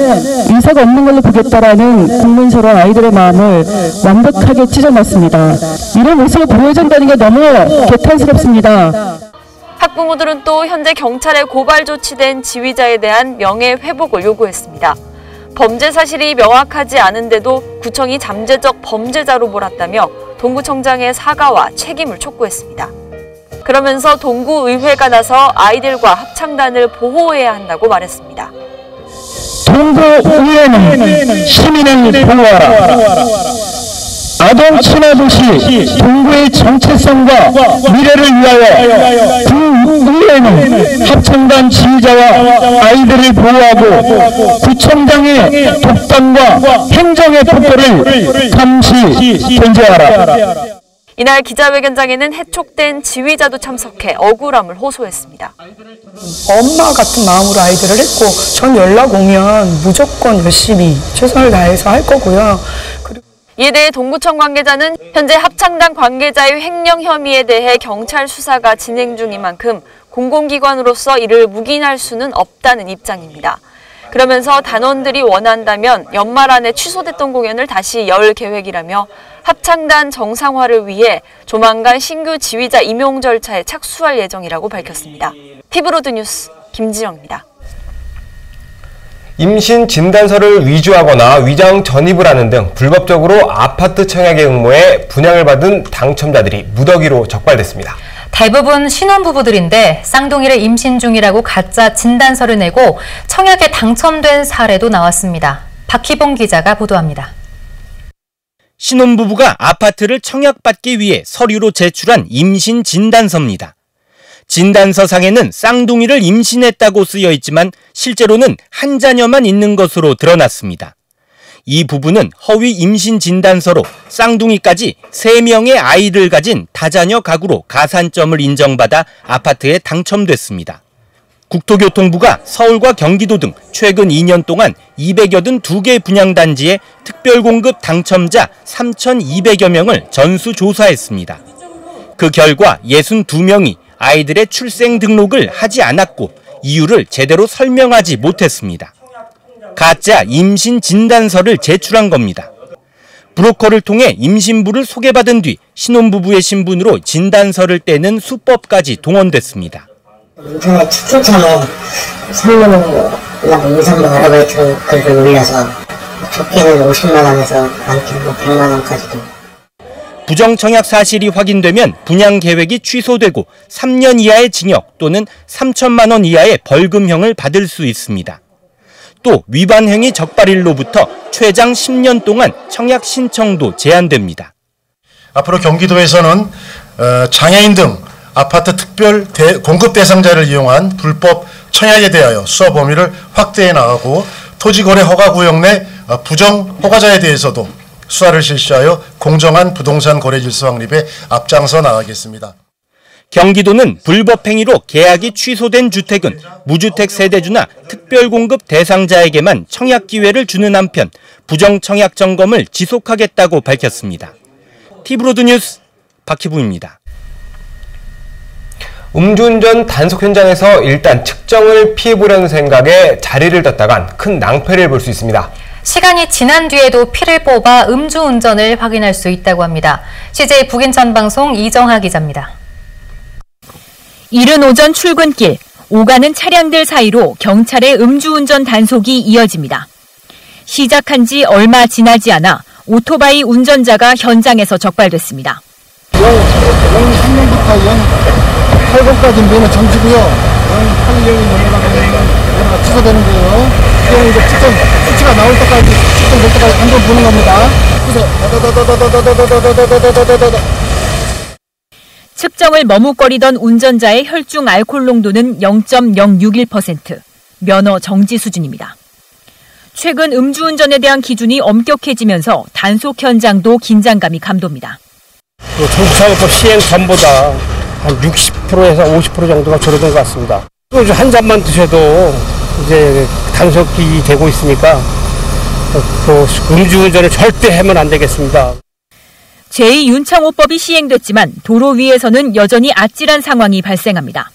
[SPEAKER 24] 의사가 없는 걸로 보겠다라는 공문서로 아이들의 마음을 완벽하게 찢어놨습니다. 이런 모습을 보여준다는 게 너무 개탄스럽습니다.
[SPEAKER 23] 학부모들은 또 현재 경찰에 고발 조치된 지휘자에 대한 명예회복을 요구했습니다. 범죄 사실이 명확하지 않은데도 구청이 잠재적 범죄자로 몰았다며 동구청장의 사과와 책임을 촉구했습니다. 그러면서 동구의회가 나서 아이들과 합창단을 보호해야 한다고 말했습니다.
[SPEAKER 24] 동구의회는 시민을 보호하라. 아동 친화 도시 동구의 정체성과 미래를 위하여 구의회는 합창단 지휘자와 아이들을 보호하고 구청장의 독단과 행정의 폭도를 감시 견제하라.
[SPEAKER 23] 이날 기자회견장에는 해촉된 지휘자도 참석해 억울함을 호소했습니다.
[SPEAKER 13] 엄마 같은 마음으로 아이들을 했고 전 연락 오면 무조건 열심히 최선을 다해서 할 거고요.
[SPEAKER 23] 이에 대해 동구청 관계자는 현재 합창단 관계자의 횡령 혐의에 대해 경찰 수사가 진행 중인 만큼 공공기관으로서 이를 묵인할 수는 없다는 입장입니다. 그러면서 단원들이 원한다면 연말 안에 취소됐던 공연을 다시 열 계획이라며 합창단 정상화를 위해 조만간 신규 지휘자 임용 절차에 착수할 예정이라고 밝혔습니다. 피브로드 뉴스 김지영입니다.
[SPEAKER 1] 임신 진단서를 위조하거나 위장 전입을 하는 등 불법적으로 아파트 청약에 응모해 분양을 받은 당첨자들이 무더기로 적발됐습니다.
[SPEAKER 2] 대부분 신혼부부들인데 쌍둥이를 임신 중이라고 가짜 진단서를 내고 청약에 당첨된 사례도 나왔습니다. 박희봉 기자가 보도합니다.
[SPEAKER 25] 신혼부부가 아파트를 청약받기 위해 서류로 제출한 임신 진단서입니다. 진단서상에는 쌍둥이를 임신했다고 쓰여 있지만 실제로는 한 자녀만 있는 것으로 드러났습니다. 이 부부는 허위 임신 진단서로 쌍둥이까지 3명의 아이를 가진 다자녀 가구로 가산점을 인정받아 아파트에 당첨됐습니다. 국토교통부가 서울과 경기도 등 최근 2년 동안 282개 분양단지에 특별공급 당첨자 3,200여 명을 전수조사했습니다. 그 결과 62명이 아이들의 출생 등록을 하지 않았고 이유를 제대로 설명하지 못했습니다. 가짜 임신 진단서를 제출한 겁니다. 브로커를 통해 임신부를 소개받은 뒤 신혼부부의 신분으로 진단서를 떼는 수법까지 동원됐습니다.
[SPEAKER 26] 인터넷 추천처럼 상담하고 임산부 아르바이트 글을 올려서 좋게는 50만 원에서 많게는 100만 원까지도.
[SPEAKER 25] 부정청약 사실이 확인되면 분양 계획이 취소되고 3년 이하의 징역 또는 3천만 원 이하의 벌금형을 받을 수 있습니다. 또 위반 행위 적발일로부터 최장 10년 동안 청약 신청도 제한됩니다.
[SPEAKER 22] 앞으로 경기도에서는 장애인 등 아파트 특별 공급 대상자를 이용한 불법 청약에 대하여 수사 범위를 확대해 나가고 토지거래 허가 구역 내 부정 허가자에 대해서도 수사를 실시하여 공정한 부동산 거래 질서 확립에 앞장서 나가겠습니다.
[SPEAKER 25] 경기도는 불법 행위로 계약이 취소된 주택은 무주택 세대주나 특별공급 대상자에게만 청약 기회를 주는 한편 부정 청약 점검을 지속하겠다고 밝혔습니다. 티브로드 뉴스 박희부입니다.
[SPEAKER 1] 음주운전 단속 현장에서 일단 측정을 피해보려는 생각에 자리를 떴다간 큰 낭패를 볼 수 있습니다.
[SPEAKER 2] 시간이 지난 뒤에도 피를 뽑아 음주운전을 확인할 수 있다고 합니다. CJ 북인천 방송 이정하 기자입니다.
[SPEAKER 19] 이른 오전 출근길, 오가는 차량들 사이로 경찰의 음주운전 단속이 이어집니다. 시작한 지 얼마 지나지 않아 오토바이 운전자가 현장에서 적발됐습니다.
[SPEAKER 22] 03년부터 08번까지 면허 정지고요. 08년이 넘어가면 취소되는 거예요. 이건 이제 측정 수치가 나올 때까지 측정될 때까지 한번 보는 겁니다. 그래서
[SPEAKER 19] 측정을 머뭇거리던 운전자의 혈중 알코올 농도는 0.061%, 면허 정지 수준입니다. 최근 음주운전에 대한 기준이 엄격해지면서 단속 현장도 긴장감이 감돕니다.
[SPEAKER 8] 정부차법 시행 전보다 한 60%에서 50% 정도가 줄어든 것 같습니다. 소주 한 잔만 드셔도 이제 단속이 되고 있으니까 또 음주운전을 절대 하면 안 되겠습니다.
[SPEAKER 19] 제2윤창호법이 시행됐지만 도로 위에서는 여전히 아찔한 상황이 발생합니다.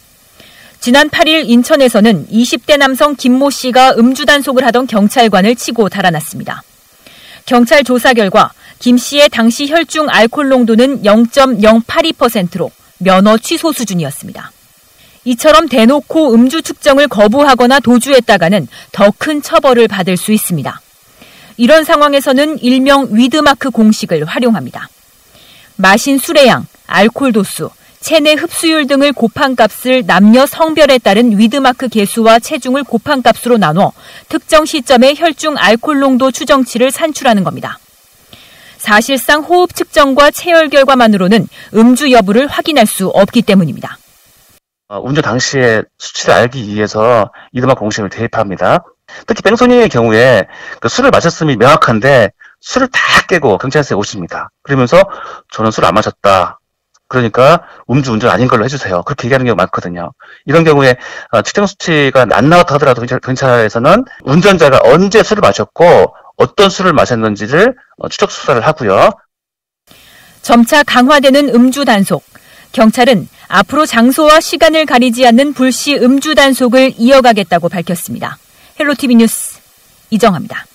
[SPEAKER 19] 지난 8일 인천에서는 20대 남성 김모 씨가 음주 단속을 하던 경찰관을 치고 달아났습니다. 경찰 조사 결과 김 씨의 당시 혈중 알코올 농도는 0.082%로 면허 취소 수준이었습니다. 이처럼 대놓고 음주 측정을 거부하거나 도주했다가는 더 큰 처벌을 받을 수 있습니다. 이런 상황에서는 일명 위드마크 공식을 활용합니다. 마신 술의 양, 알코올 도수, 체내 흡수율 등을 곱한 값을 남녀 성별에 따른 위드마크 계수와 체중을 곱한 값으로 나눠 특정 시점의 혈중 알코올 농도 추정치를 산출하는 겁니다. 사실상 호흡 측정과 체열 결과만으로는 음주 여부를 확인할 수 없기 때문입니다.
[SPEAKER 10] 운전 당시의 수치를 알기 위해서 위드마크 공식을 대입합니다. 특히 뺑소니의 경우에 그 술을 마셨음이 명확한데 술을 다 깨고 경찰서에 오십니다. 그러면서 저는 술 안 마셨다. 그러니까 음주운전 아닌 걸로 해주세요. 그렇게 얘기하는 경우가 많거든요. 이런 경우에 측정 수치가 안 나왔다 하더라도 경찰에서는 운전자가 언제 술을 마셨고 어떤 술을 마셨는지를 추적 수사를 하고요.
[SPEAKER 19] 점차 강화되는 음주 단속. 경찰은 앞으로 장소와 시간을 가리지 않는 불시 음주 단속을 이어가겠다고 밝혔습니다. 헬로티비 뉴스 이정하입니다.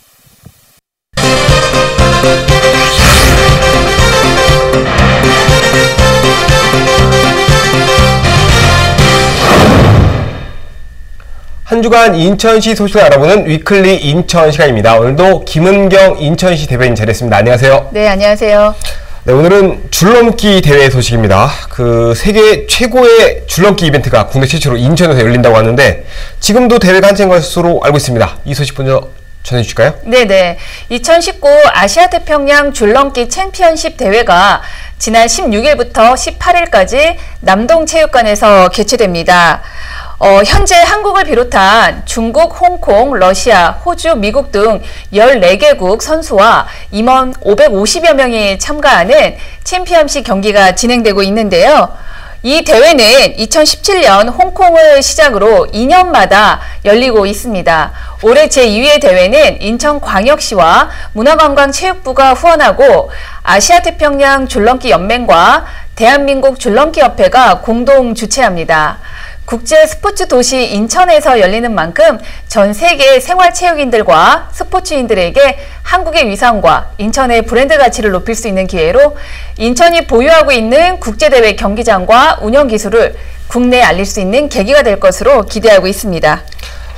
[SPEAKER 1] 한 주간 인천시 소식을 알아보는 위클리 인천 시간입니다. 오늘도 김은경 인천시 대변인 자리했습니다. 안녕하세요.
[SPEAKER 11] 네, 안녕하세요.
[SPEAKER 1] 네, 오늘은 줄넘기 대회 소식입니다. 그 세계 최고의 줄넘기 이벤트가 국내 최초로 인천에서 열린다고 하는데 지금도 대회가 한창인 것으로 알고 있습니다. 이 소식 먼저 전해주실까요?
[SPEAKER 11] 네네. 2019 아시아태평양 줄넘기 챔피언십 대회가 지난 16일부터 18일까지 남동체육관에서 개최됩니다. 현재 한국을 비롯한 중국, 홍콩, 러시아, 호주, 미국 등 14개국 선수와 임원 550여 명이 참가하는 챔피언십 경기가 진행되고 있는데요. 이 대회는 2017년 홍콩을 시작으로 2년마다 열리고 있습니다. 올해 제2회 대회는 인천광역시와 문화관광체육부가 후원하고 아시아태평양 줄넘기 연맹과 대한민국 줄넘기협회가 공동 주최합니다. 국제 스포츠 도시 인천에서 열리는 만큼 전 세계 생활체육인들과 스포츠인들에게 한국의 위상과 인천의 브랜드 가치를 높일 수 있는 기회로 인천이 보유하고 있는 국제대회 경기장과 운영 기술을 국내에 알릴 수 있는 계기가 될 것으로 기대하고 있습니다.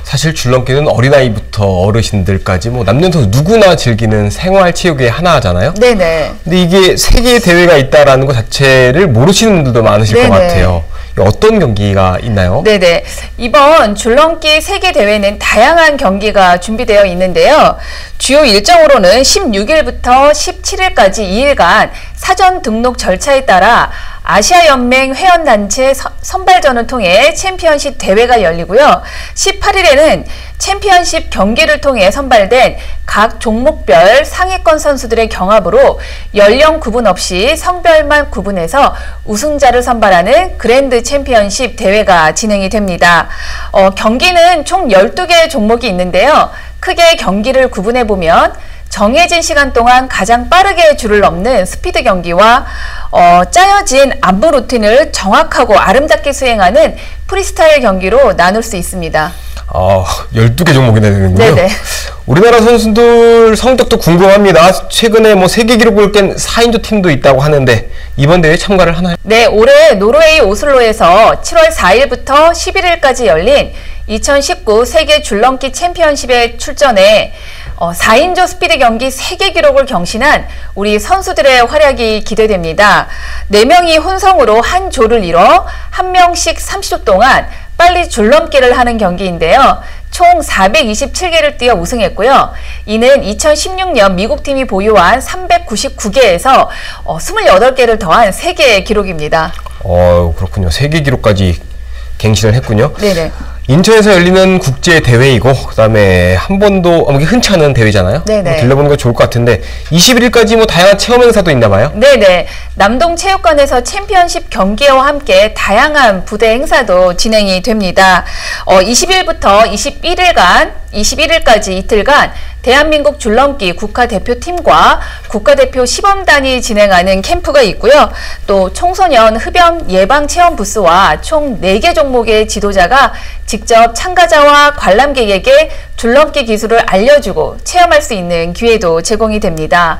[SPEAKER 1] 사실 줄넘기는 어린아이부터 어르신들까지 뭐 남녀노소 누구나 즐기는 생활체육의 하나잖아요.
[SPEAKER 11] 네네.
[SPEAKER 1] 근데 이게 세계 대회가 있다라는 것 자체를 모르시는 분들도 많으실
[SPEAKER 11] 네네.
[SPEAKER 1] 것 같아요. 어떤 경기가 있나요?
[SPEAKER 11] 네네. 이번 줄넘기 세계 대회는 다양한 경기가 준비되어 있는데요. 주요 일정으로는 16일부터 17일까지 2일간 사전 등록 절차에 따라 아시아연맹 회원단체 선발전을 통해 챔피언십 대회가 열리고요. 18일에는 챔피언십 경기를 통해 선발된 각 종목별 상위권 선수들의 경합으로 연령 구분 없이 성별만 구분해서 우승자를 선발하는 그랜드 챔피언십 대회가 진행이 됩니다. 경기는 총 12개 종목이 있는데요. 크게 경기를 구분해보면 정해진 시간 동안 가장 빠르게 줄을 넘는 스피드 경기와 짜여진 안무 루틴을 정확하고 아름답게 수행하는 프리스타일 경기로 나눌 수 있습니다.
[SPEAKER 1] 12개 종목이나 되는군요.
[SPEAKER 11] 네네.
[SPEAKER 1] 우리나라 선수들 성적도 궁금합니다. 최근에 뭐 세계 기록을 깬 4인조 팀도 있다고 하는데 이번 대회에 참가를 하나요?
[SPEAKER 11] 네, 올해 노르웨이 오슬로에서 7월 4일부터 11일까지 열린 2019 세계 줄넘기 챔피언십에 출전해 4인조 스피드 경기 세계 기록을 경신한 우리 선수들의 활약이 기대됩니다. 4명이 혼성으로 한 조를 이뤄 1명씩 30초 동안 빨리 줄넘기를 하는 경기인데요. 총 427개를 뛰어 우승했고요. 이는 2016년 미국팀이 보유한 399개에서 28개를 더한 세계 기록입니다.
[SPEAKER 1] 그렇군요. 세계 기록까지 갱신을 했군요.
[SPEAKER 11] 네네.
[SPEAKER 1] 인천에서 열리는 국제 대회이고 그다음에 한 번도 흔치 않은 대회잖아요.
[SPEAKER 11] 네네.
[SPEAKER 1] 들려보는 거 좋을 것 같은데 21일까지 뭐 다양한 체험 행사도 있나 봐요.
[SPEAKER 11] 네네. 남동체육관에서 챔피언십 경기와 함께 다양한 부대 행사도 진행이 됩니다. 20일부터 21일까지 이틀간 대한민국 줄넘기 국가대표팀과 국가대표 시범단이 진행하는 캠프가 있고요. 또 청소년 흡연 예방 체험 부스와 총 4개 종목의 지도자가 직접 참가자와 관람객에게 줄넘기 기술을 알려주고 체험할 수 있는 기회도 제공이 됩니다.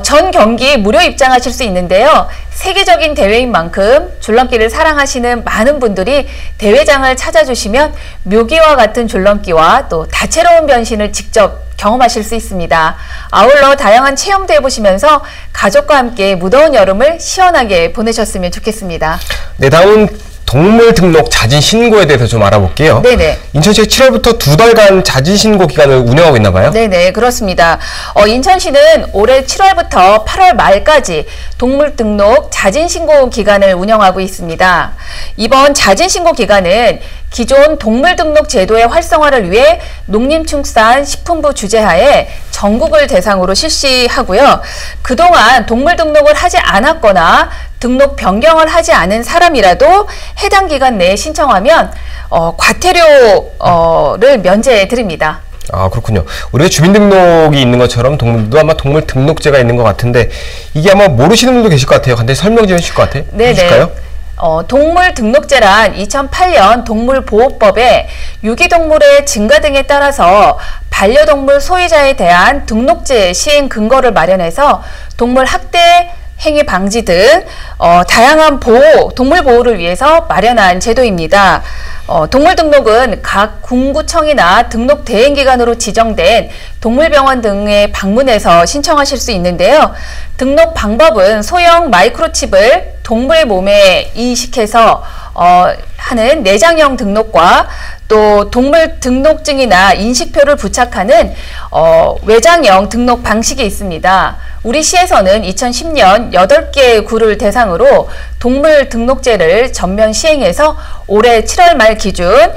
[SPEAKER 11] 전 경기 무료 입장하실 수 있는데요. 세계적인 대회인 만큼 줄넘기를 사랑하시는 많은 분들이 대회장을 찾아주시면 묘기와 같은 줄넘기와 또 다채로운 변신을 직접 경험하실 수 있습니다. 아울러 다양한 체험도 해보시면서 가족과 함께 무더운 여름을 시원하게 보내셨으면 좋겠습니다.
[SPEAKER 1] 네, 다음은 동물 등록 자진 신고에 대해서 좀 알아볼게요.
[SPEAKER 11] 네네.
[SPEAKER 1] 인천시가 7월부터 2달간 자진 신고 기간을 운영하고 있나 봐요?
[SPEAKER 11] 네네, 그렇습니다. 인천시는 올해 7월부터 8월 말까지 동물 등록 자진 신고 기간을 운영하고 있습니다. 이번 자진 신고 기간은 기존 동물 등록 제도의 활성화를 위해 농림축산식품부 주재하에 전국을 대상으로 실시하고요. 그동안 동물 등록을 하지 않았거나 등록 변경을 하지 않은 사람이라도 해당 기간 내에 신청하면 과태료를 면제해 드립니다.
[SPEAKER 1] 그렇군요. 우리가 주민등록이 있는 것처럼 동물도 아마 동물 등록제가 있는 것 같은데 이게 아마 모르시는 분도 계실 것 같아요. 간단히 설명 좀 해주실 것 같아요.
[SPEAKER 11] 네네.
[SPEAKER 1] 해주실까요?
[SPEAKER 11] 동물 등록제란 2008년 동물보호법에 유기동물의 증가 등에 따라서 반려동물 소유자에 대한 등록제 시행 근거를 마련해서 동물 학대 행위 방지 등 다양한 동물 보호를 위해서 마련한 제도입니다. 동물 등록은 각 군구청이나 등록 대행기관으로 지정된 동물병원 등에 방문해서 신청하실 수 있는데요. 등록 방법은 소형 마이크로칩을 동물의 몸에 이식해서 하는 내장형 등록과 또 동물 등록증이나 인식표를 부착하는 외장형 등록 방식이 있습니다. 우리 시에서는 2010년 8개 구를 대상으로 동물 등록제를 전면 시행해서 올해 7월 말 기준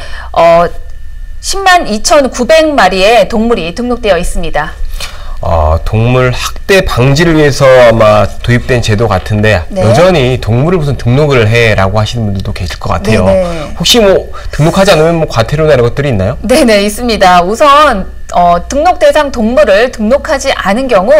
[SPEAKER 11] 10만 2,900마리의 동물이 등록되어 있습니다.
[SPEAKER 1] 동물 학대 방지를 위해서 아마 도입된 제도 같은데
[SPEAKER 11] 네.
[SPEAKER 1] 여전히 동물을 무슨 등록을 해라고 하시는 분들도 계실 것 같아요.
[SPEAKER 11] 네네.
[SPEAKER 1] 혹시 뭐 등록하지 않으면 뭐 과태료나 이런 것들이 있나요?
[SPEAKER 11] 네네, 있습니다. 우선 등록 대상 동물을 등록하지 않은 경우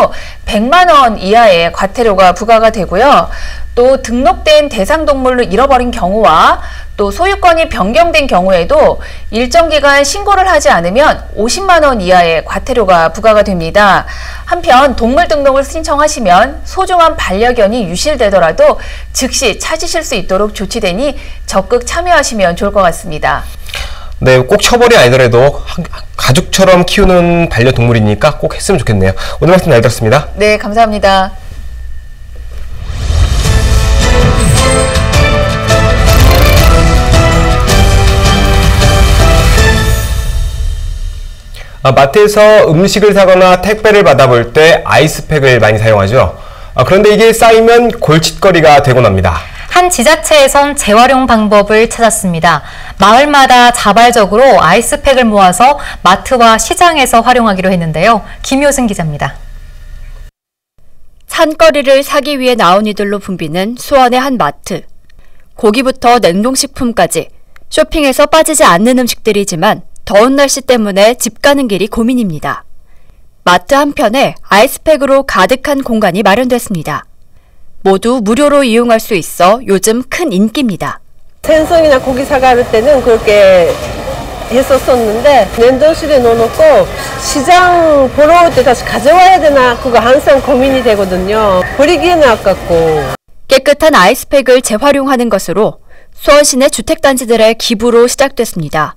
[SPEAKER 11] 100만 원 이하의 과태료가 부과가 되고요. 또 등록된 대상 동물을 잃어버린 경우와 또 소유권이 변경된 경우에도 일정 기간 신고를 하지 않으면 50만 원 이하의 과태료가 부과가 됩니다. 한편 동물 등록을 신청하시면 소중한 반려견이 유실되더라도 즉시 찾으실 수 있도록 조치되니 적극 참여하시면 좋을 것 같습니다.
[SPEAKER 1] 네, 꼭 처벌이 아니더라도 가족처럼 키우는 반려동물이니까 꼭 했으면 좋겠네요. 오늘 말씀 잘 들었습니다.
[SPEAKER 11] 네, 감사합니다.
[SPEAKER 1] 마트에서 음식을 사거나 택배를 받아볼 때 아이스팩을 많이 사용하죠. 그런데 이게 쌓이면 골칫거리가 되곤 합니다.
[SPEAKER 2] 한 지자체에선 재활용 방법을 찾았습니다. 마을마다 자발적으로 아이스팩을 모아서 마트와 시장에서 활용하기로 했는데요. 김효승 기자입니다.
[SPEAKER 5] 찬거리를 사기 위해 나온 이들로 붐비는 수원의 한 마트. 고기부터 냉동식품까지 쇼핑에서 빠지지 않는 음식들이지만 더운 날씨 때문에 집 가는 길이 고민입니다. 마트 한편에 아이스팩으로 가득한 공간이 마련됐습니다. 모두 무료로 이용할 수 있어 요즘 큰 인기입니다.
[SPEAKER 12] 생선이나 고기 사갈 때는 그렇게 했었었는데 냉동실에 넣어놓고 시장 보러 올 때 다시 가져와야 되나 그거 항상 고민이 되거든요. 버리기에는 아깝고.
[SPEAKER 5] 깨끗한 아이스팩을 재활용하는 것으로 수원시내 주택단지들의 기부로 시작됐습니다.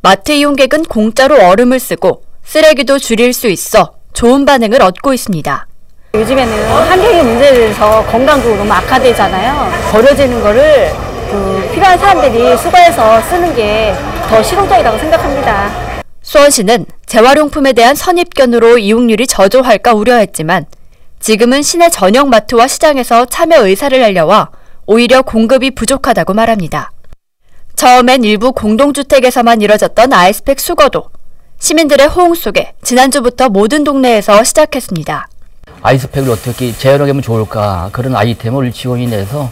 [SPEAKER 5] 마트 이용객은 공짜로 얼음을 쓰고 쓰레기도 줄일 수 있어 좋은 반응을 얻고 있습니다.
[SPEAKER 14] 요즘에는 환경의 문제에 대해서 건강도 너무 악화되잖아요. 버려지는 거를 필요한 사람들이 수거해서 쓰는 게 더 실용적이라고 생각합니다.
[SPEAKER 5] 수원시는 재활용품에 대한 선입견으로 이용률이 저조할까 우려했지만 지금은 시내 전용 마트와 시장에서 참여 의사를 알려와 오히려 공급이 부족하다고 말합니다. 처음엔 일부 공동주택에서만 이뤄졌던 아이스팩 수거도 시민들의 호응 속에 지난주부터 모든 동네에서 시작했습니다.
[SPEAKER 15] 아이스팩을 어떻게 재활용하면 좋을까 그런 아이템을 지원이 내서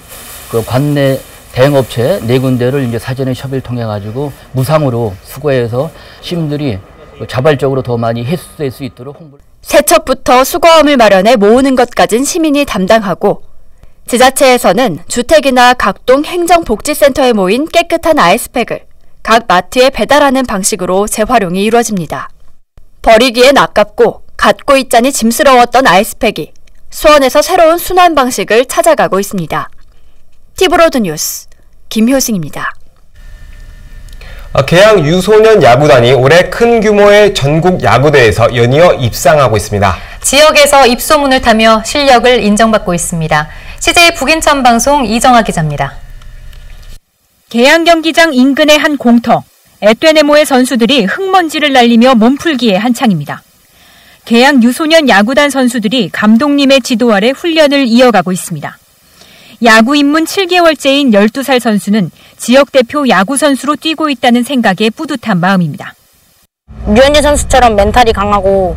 [SPEAKER 15] 그 관내 대행업체 4군데를 이제 사전에 협의를 통해 가지고 무상으로 수거해서 시민들이 자발적으로 더 많이 흡수될 수 있도록 홍보를.
[SPEAKER 5] 세척부터 수거함을 마련해 모으는 것까진 시민이 담당하고 지자체에서는 주택이나 각동 행정복지센터에 모인 깨끗한 아이스팩을 각 마트에 배달하는 방식으로 재활용이 이루어집니다. 버리기엔 아깝고 갖고 있자니 짐스러웠던 아이스팩이 수원에서 새로운 순환 방식을 찾아가고 있습니다. 티브로드 뉴스 김효승입니다.
[SPEAKER 1] 계양 유소년 야구단이 올해 큰 규모의 전국 야구대회에서 연이어 입상하고 있습니다.
[SPEAKER 2] 지역에서 입소문을 타며 실력을 인정받고 있습니다. CJ 북인천 방송 이정아 기자입니다.
[SPEAKER 19] 계양 경기장 인근의 한 공터. 에떼네모의 선수들이 흙먼지를 날리며 몸풀기에 한창입니다. 계양 유소년 야구단 선수들이 감독님의 지도 아래 훈련을 이어가고 있습니다. 야구 입문 7개월째인 12살 선수는 지역대표 야구 선수로 뛰고 있다는 생각에 뿌듯한 마음입니다.
[SPEAKER 6] 류현진 선수처럼 멘탈이 강하고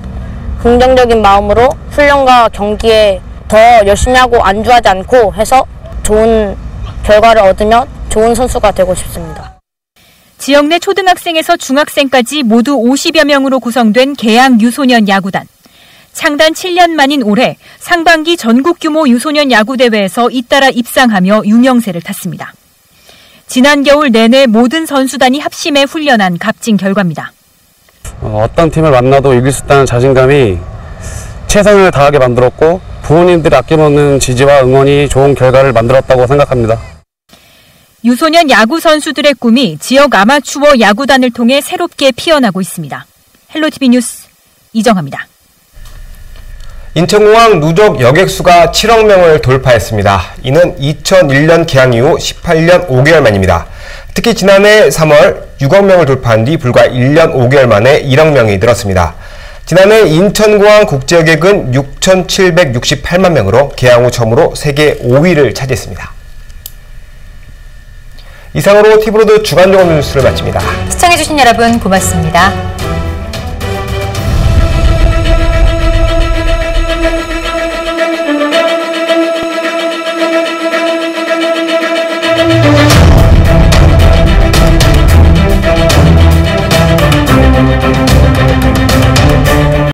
[SPEAKER 6] 긍정적인 마음으로 훈련과 경기에 더 열심히 하고 안주하지 않고 해서 좋은 결과를 얻으면 좋은 선수가 되고 싶습니다.
[SPEAKER 19] 지역 내 초등학생에서 중학생까지 모두 50여 명으로 구성된 계양 유소년 야구단. 창단 7년 만인 올해 상반기 전국 규모 유소년 야구대회에서 잇따라 입상하며 유명세를 탔습니다. 지난 겨울 내내 모든 선수단이 합심해 훈련한 값진 결과입니다.
[SPEAKER 16] 어떤 팀을 만나도 이길 수 있다는 자신감이 최선을 다하게 만들었고 부모님들이 아낌없는 지지와 응원이 좋은 결과를 만들었다고 생각합니다.
[SPEAKER 19] 유소년 야구 선수들의 꿈이 지역 아마추어 야구단을 통해 새롭게 피어나고 있습니다. 헬로티비 뉴스 이정아입니다.
[SPEAKER 1] 인천공항 누적 여객수가 7억 명을 돌파했습니다. 이는 2001년 개항 이후 18년 5개월 만입니다. 특히 지난해 3월 6억 명을 돌파한 뒤 불과 1년 5개월 만에 1억 명이 늘었습니다. 지난해 인천공항 국제여객은 6,768만 명으로 개항 후 처음으로 세계 5위를 차지했습니다. 이상으로 티브로드 주간종합 뉴스를 마칩니다.
[SPEAKER 2] 시청해주신 여러분 고맙습니다.